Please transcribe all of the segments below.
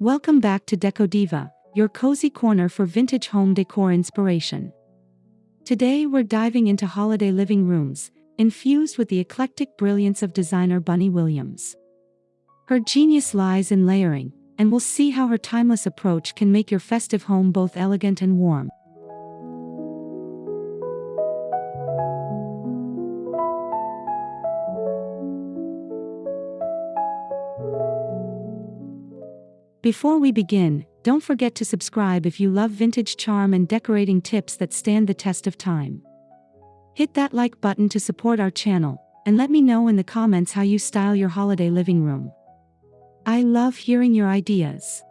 Welcome back to Decodiva, your cozy corner for vintage home decor inspiration. Today we're diving into holiday living rooms, infused with the eclectic brilliance of designer Bunny Williams. Her genius lies in layering, and we'll see how her timeless approach can make your festive home both elegant and warm. Before we begin, don't forget to subscribe if you love vintage charm and decorating tips that stand the test of time. Hit that like button to support our channel, and let me know in the comments how you style your holiday living room. I love hearing your ideas.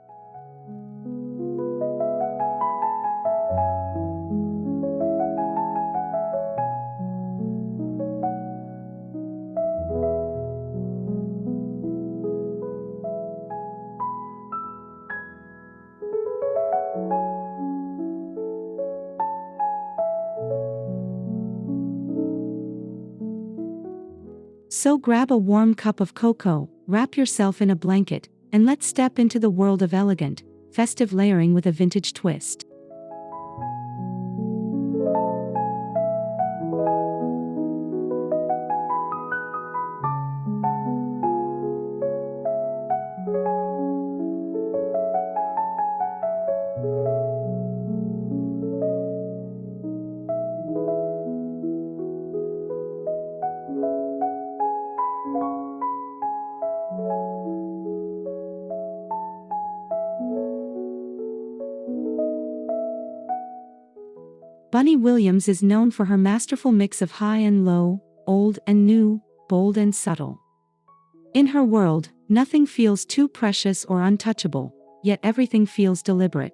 So grab a warm cup of cocoa, wrap yourself in a blanket, and let's step into the world of elegant, festive layering with a vintage twist. Bunny Williams is known for her masterful mix of high and low, old and new, bold and subtle. In her world, nothing feels too precious or untouchable, yet everything feels deliberate.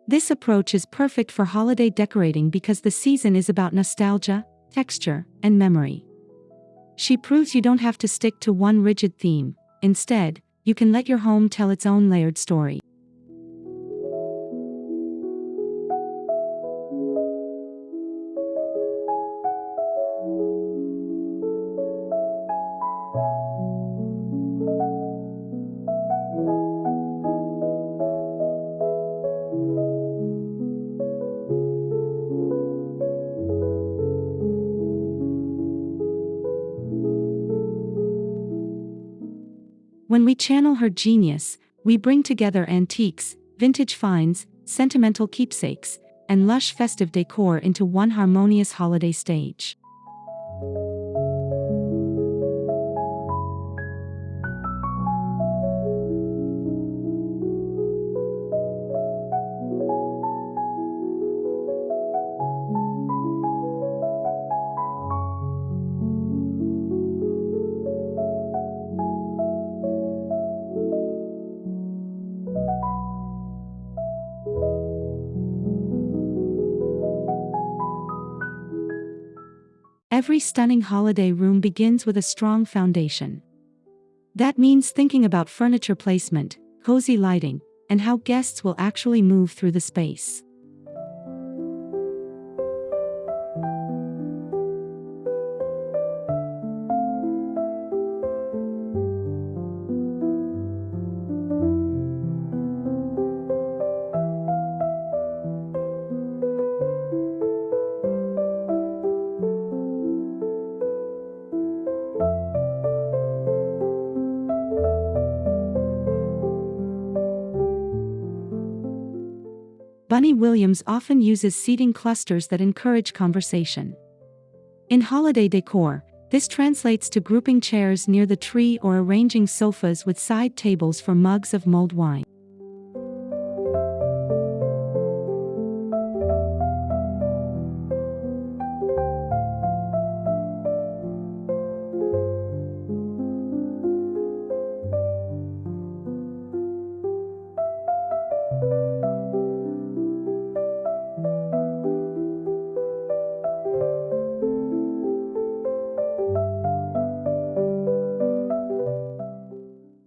This approach is perfect for holiday decorating because the season is about nostalgia, texture, and memory. She proves you don't have to stick to one rigid theme. Instead, you can let your home tell its own layered story. When we channel her genius, we bring together antiques, vintage finds, sentimental keepsakes, and lush festive decor into one harmonious holiday stage. Every stunning holiday room begins with a strong foundation. That means thinking about furniture placement, cozy lighting, and how guests will actually move through the space. Bunny Williams often uses seating clusters that encourage conversation. In holiday decor, this translates to grouping chairs near the tree or arranging sofas with side tables for mugs of mulled wine.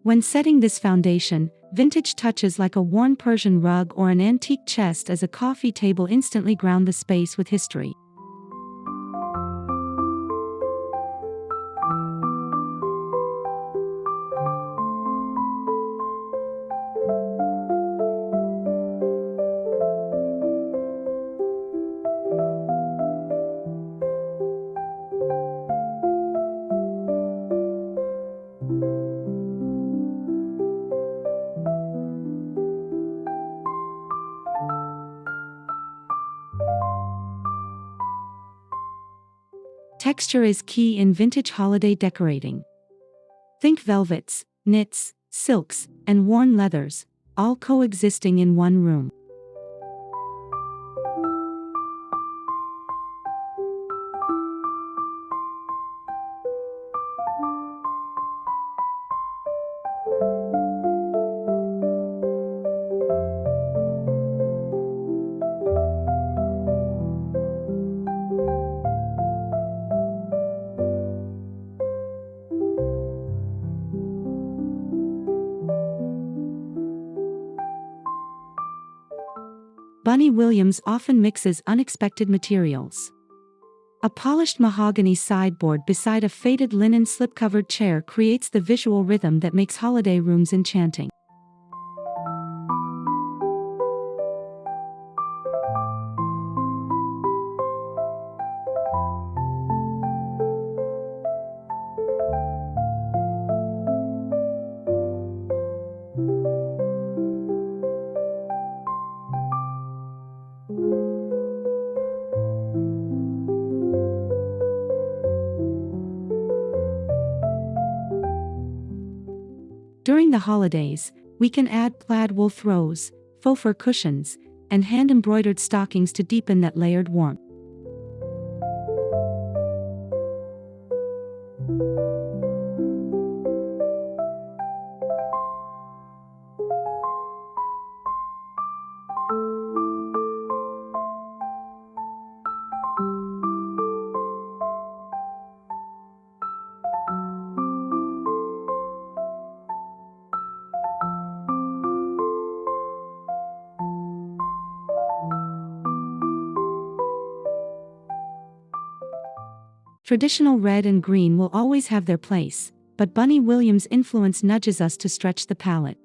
When setting this foundation, vintage touches like a worn Persian rug or an antique chest as a coffee table instantly ground the space with history. Texture is key in vintage holiday decorating. Think velvets, knits, silks, and worn leathers, all coexisting in one room. Bunny Williams often mixes unexpected materials. A polished mahogany sideboard beside a faded linen slip-covered chair creates the visual rhythm that makes holiday rooms enchanting. During the holidays, we can add plaid wool throws, faux fur cushions, and hand-embroidered stockings to deepen that layered warmth. Traditional red and green will always have their place, but Bunny Williams' influence nudges us to stretch the palette.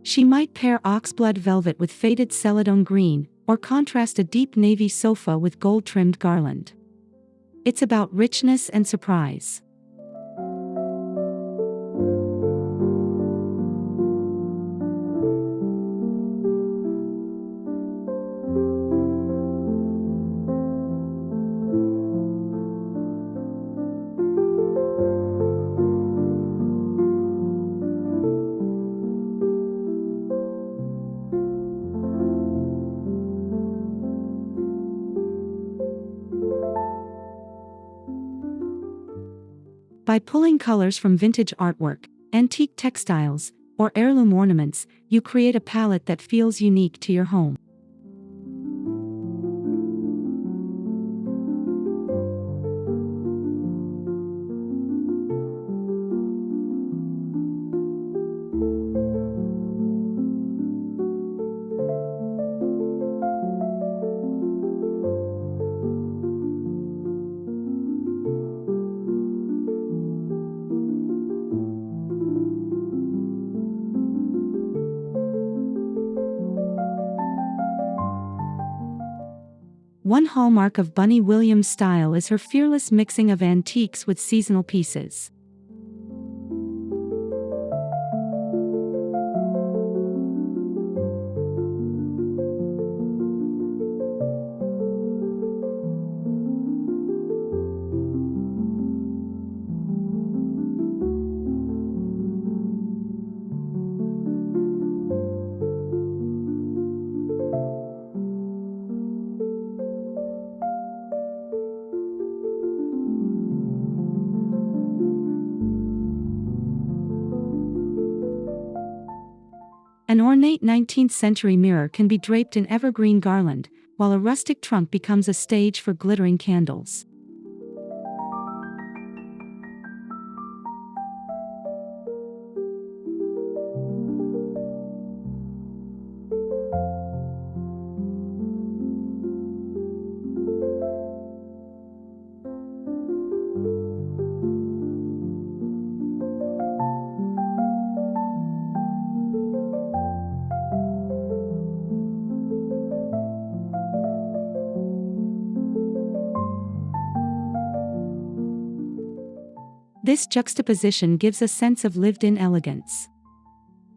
She might pair oxblood velvet with faded celadon green, or contrast a deep navy sofa with gold-trimmed garland. It's about richness and surprise. By pulling colors from vintage artwork, antique textiles, or heirloom ornaments, you create a palette that feels unique to your home. One hallmark of Bunny Williams' style is her fearless mixing of antiques with seasonal pieces. An ornate 19th century mirror can be draped in evergreen garland, while a rustic trunk becomes a stage for glittering candles. This juxtaposition gives a sense of lived-in elegance.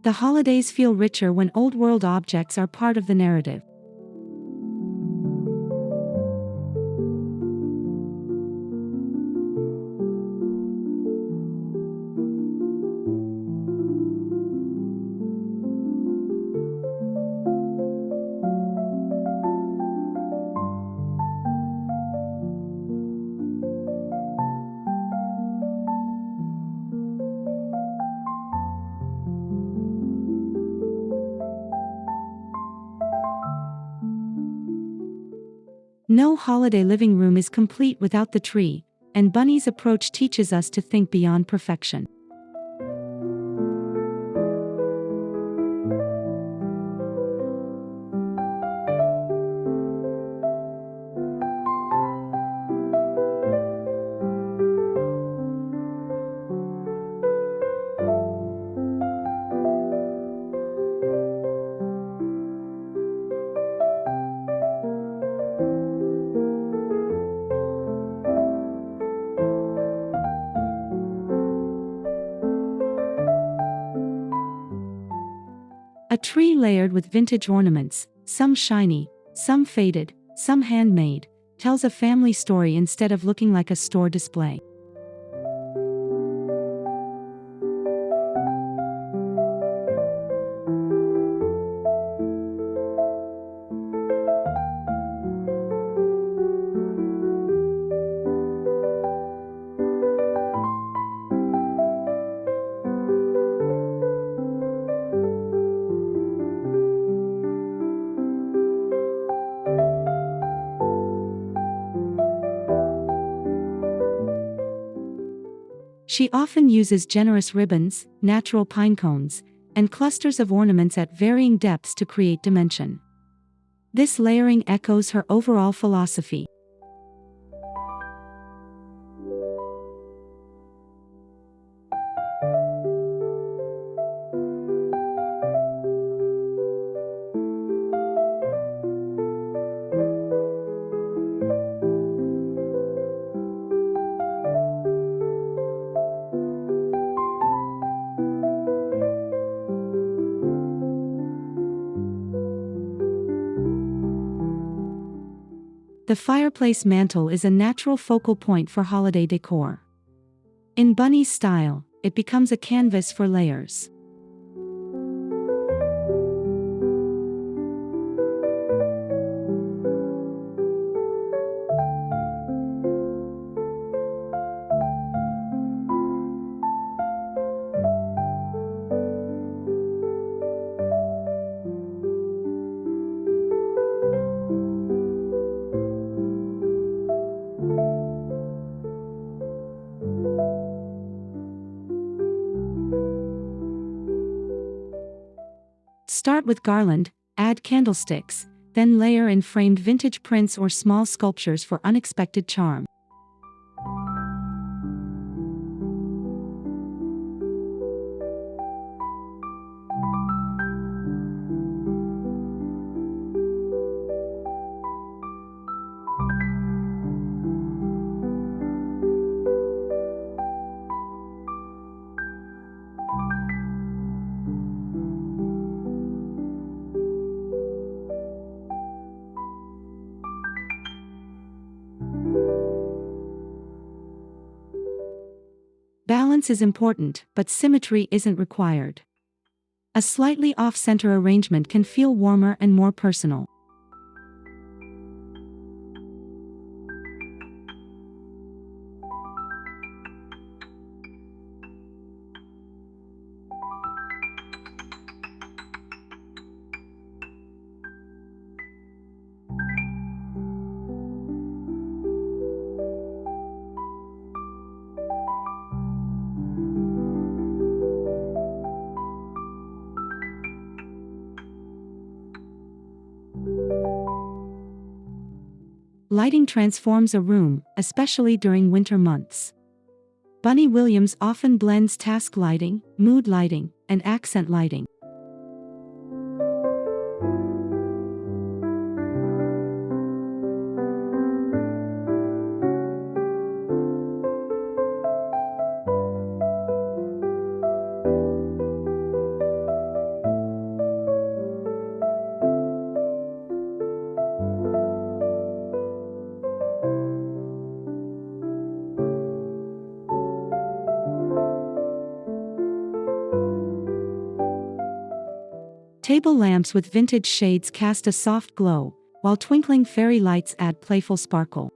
The holidays feel richer when old-world objects are part of the narrative. No holiday living room is complete without the tree, and Bunny's approach teaches us to think beyond perfection. A tree layered with vintage ornaments, some shiny, some faded, some handmade, tells a family story instead of looking like a store display. She often uses generous ribbons, natural pine cones, and clusters of ornaments at varying depths to create dimension. This layering echoes her overall philosophy. The fireplace mantle is a natural focal point for holiday decor. In Bunny's style, it becomes a canvas for layers. Start with garland, add candlesticks, then layer in framed vintage prints or small sculptures for unexpected charm. Balance is important, but symmetry isn't required. A slightly off-center arrangement can feel warmer and more personal. lighting transforms a room, especially during winter months. Bunny Williams often blends task lighting, mood lighting, and accent lighting. Table lamps with vintage shades cast a soft glow, while twinkling fairy lights add playful sparkle.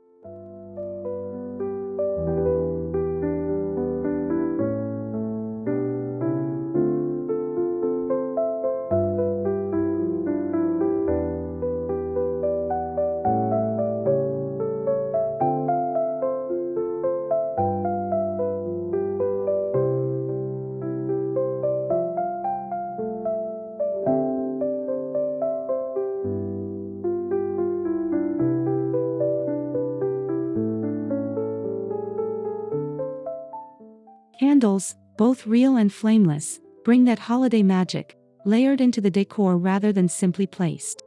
Candles, both real and flameless, bring that holiday magic, layered into the decor rather than simply placed.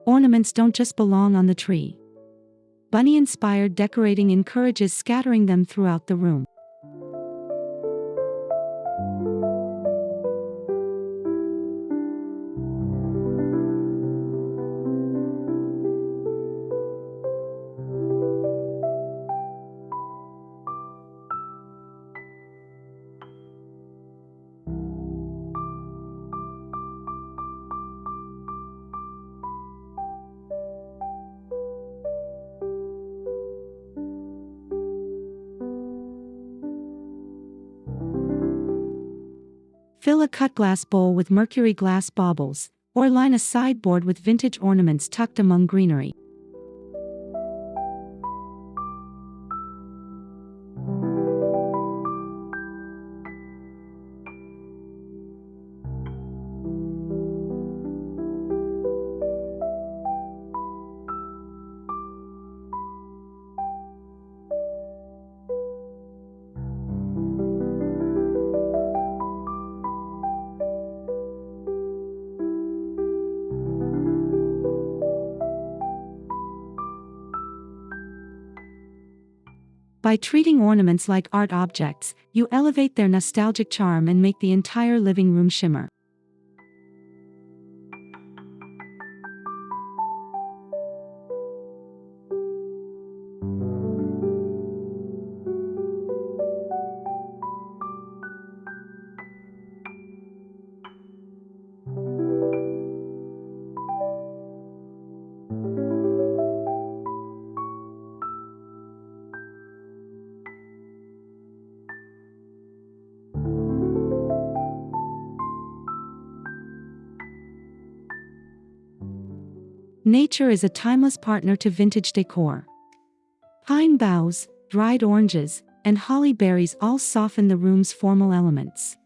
Ornaments don't just belong on the tree. Bunny-inspired decorating encourages scattering them throughout the room. Fill a cut glass bowl with mercury glass baubles, or line a sideboard with vintage ornaments tucked among greenery. By treating ornaments like art objects, you elevate their nostalgic charm and make the entire living room shimmer. Nature is a timeless partner to vintage decor. Pine boughs, dried oranges, and holly berries all soften the room's formal elements.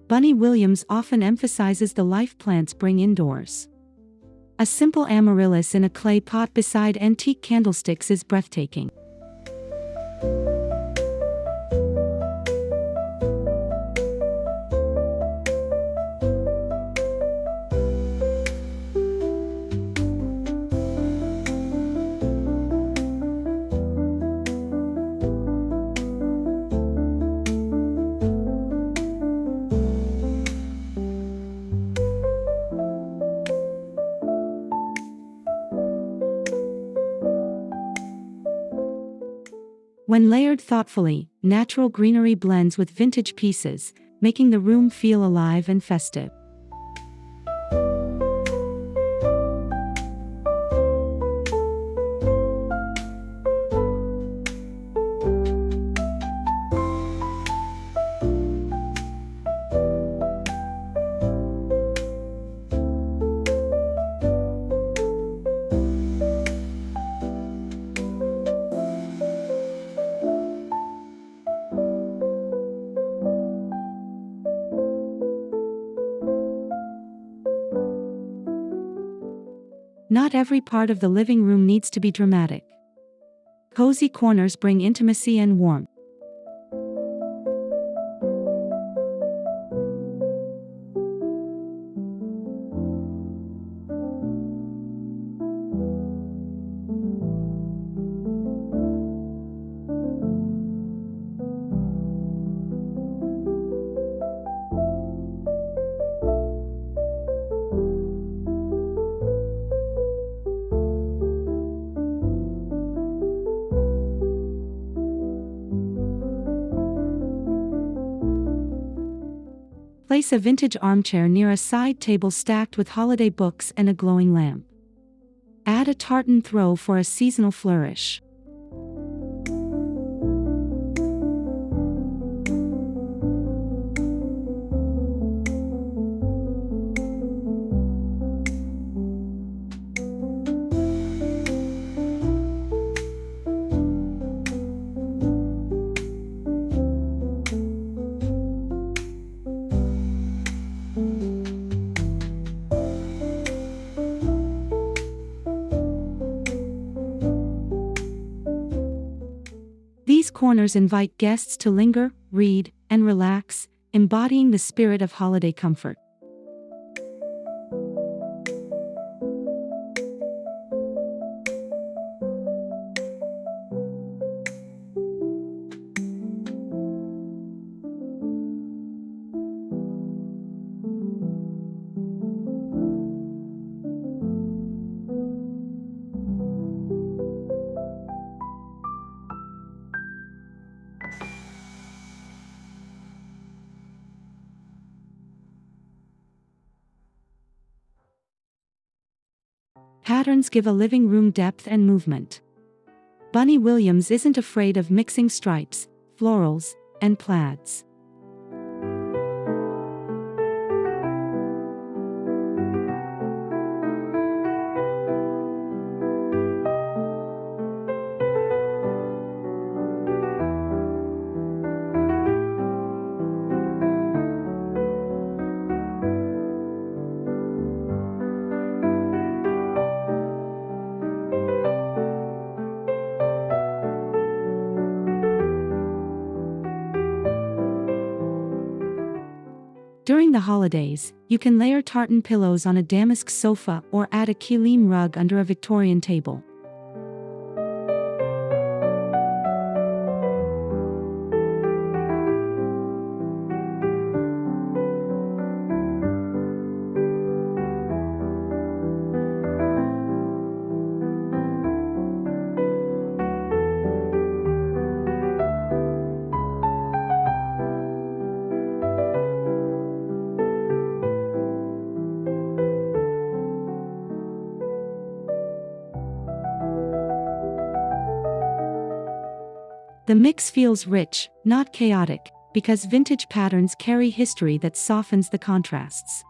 Bunny Williams often emphasizes the life plants bring indoors. A simple amaryllis in a clay pot beside antique candlesticks is breathtaking. When layered thoughtfully, natural greenery blends with vintage pieces, making the room feel alive and festive. Not every part of the living room needs to be dramatic. Cozy corners bring intimacy and warmth. Place a vintage armchair near a side table stacked with holiday books and a glowing lamp. Add a tartan throw for a seasonal flourish. These corners invite guests to linger, read, and relax, embodying the spirit of holiday comfort. Patterns give a living room depth and movement. Bunny Williams isn't afraid of mixing stripes, florals, and plaids. During the holidays, you can layer tartan pillows on a damask sofa or add a gleaming rug under a Victorian table. The mix feels rich, not chaotic, because vintage patterns carry history that softens the contrasts.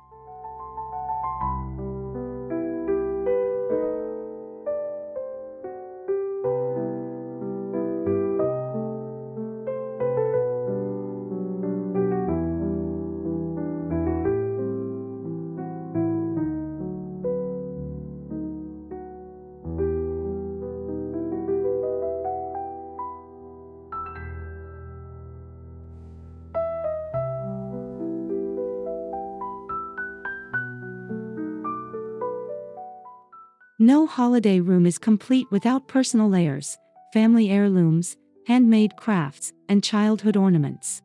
No holiday room is complete without personal layers, family heirlooms, handmade crafts, and childhood ornaments.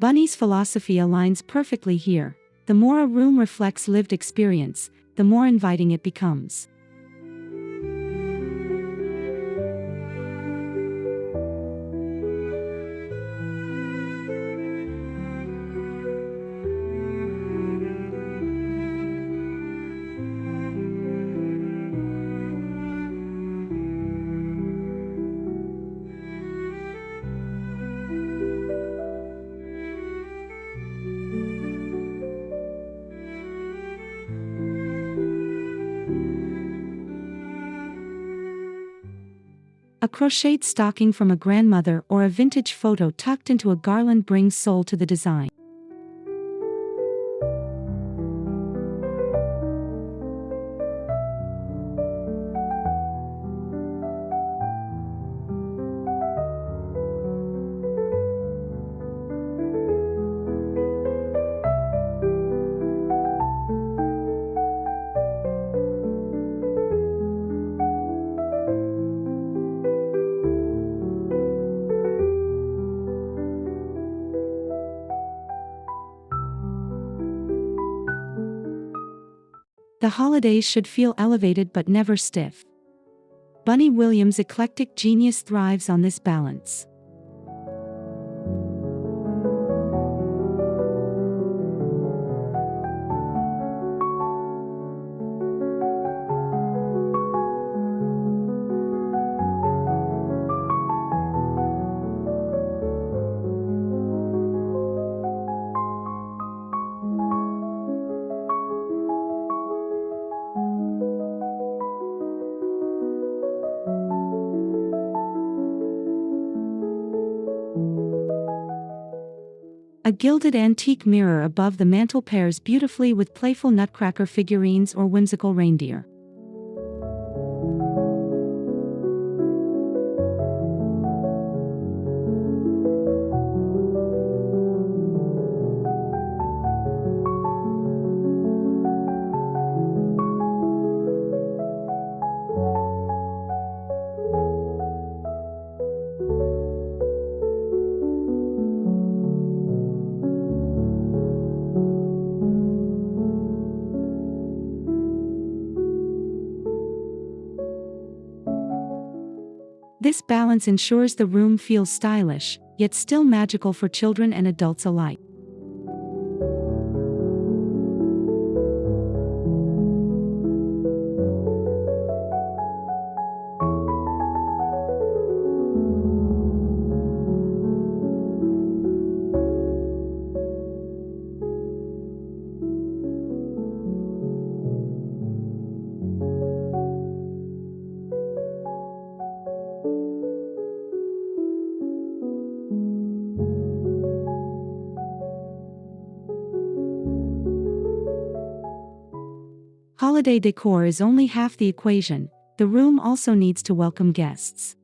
Bunny's philosophy aligns perfectly here. The more a room reflects lived experience, the more inviting it becomes. A crocheted stocking from a grandmother or a vintage photo tucked into a garland brings soul to the design. The holidays should feel elevated but never stiff. Bunny Williams' eclectic genius thrives on this balance. A gilded antique mirror above the mantel pairs beautifully with playful nutcracker figurines or whimsical reindeer. This balance ensures the room feels stylish, yet still magical for children and adults alike. Holiday decor is only half the equation. The room also needs to welcome guests.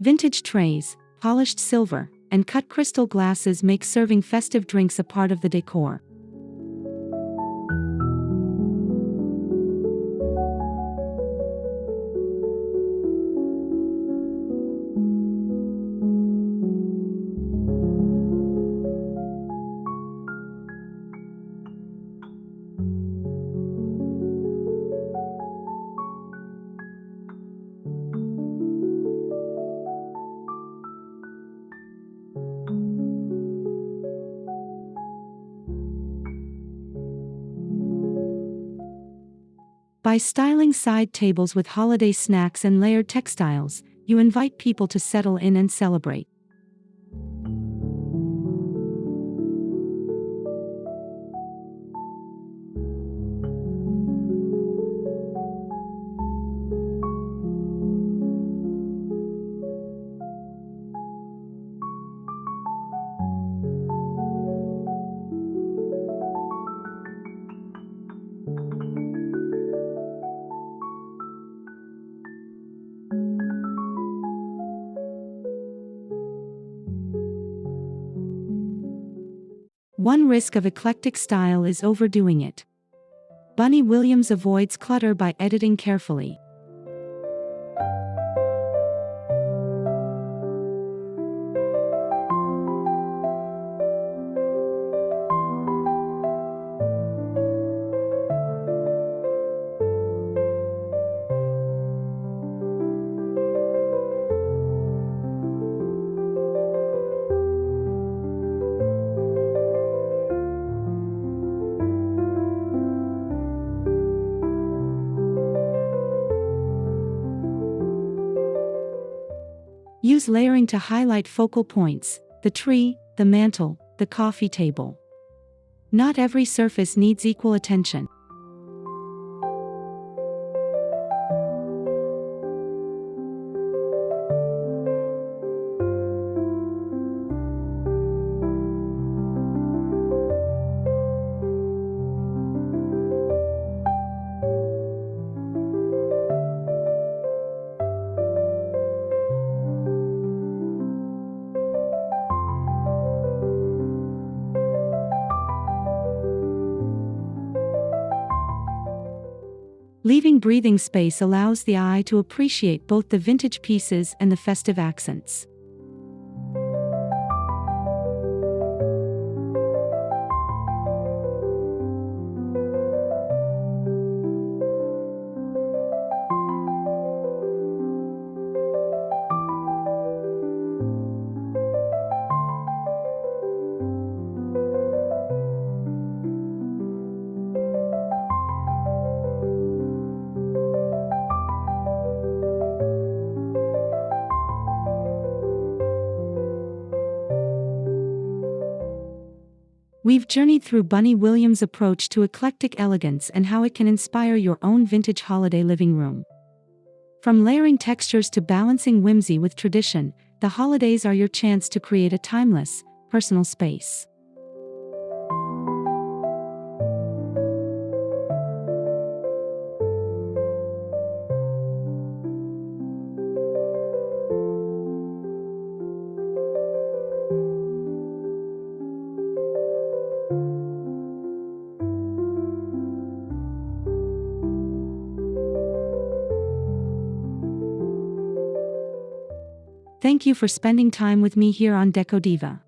Vintage trays, polished silver, and cut crystal glasses make serving festive drinks a part of the decor. By styling side tables with holiday snacks and layered textiles, you invite people to settle in and celebrate. One risk of eclectic style is overdoing it. Bunny Williams avoids clutter by editing carefully. Use layering to highlight focal points: the tree, the mantel, the coffee table. Not every surface needs equal attention. Leaving breathing space allows the eye to appreciate both the vintage pieces and the festive accents. We've journeyed through Bunny Williams' approach to eclectic elegance and how it can inspire your own vintage holiday living room. From layering textures to balancing whimsy with tradition, the holidays are your chance to create a timeless, personal space. Thank you for spending time with me here on Decodiva.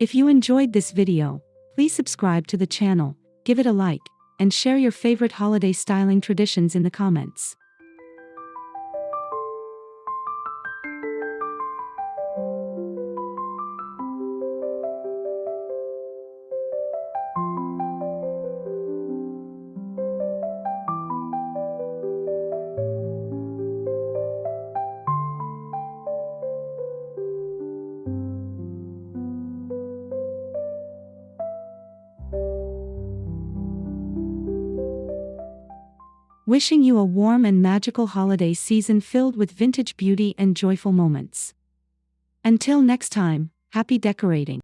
If you enjoyed this video, please subscribe to the channel, give it a like, and share your favorite holiday styling traditions in the comments. Wishing you a warm and magical holiday season filled with vintage beauty and joyful moments. Until next time, happy decorating.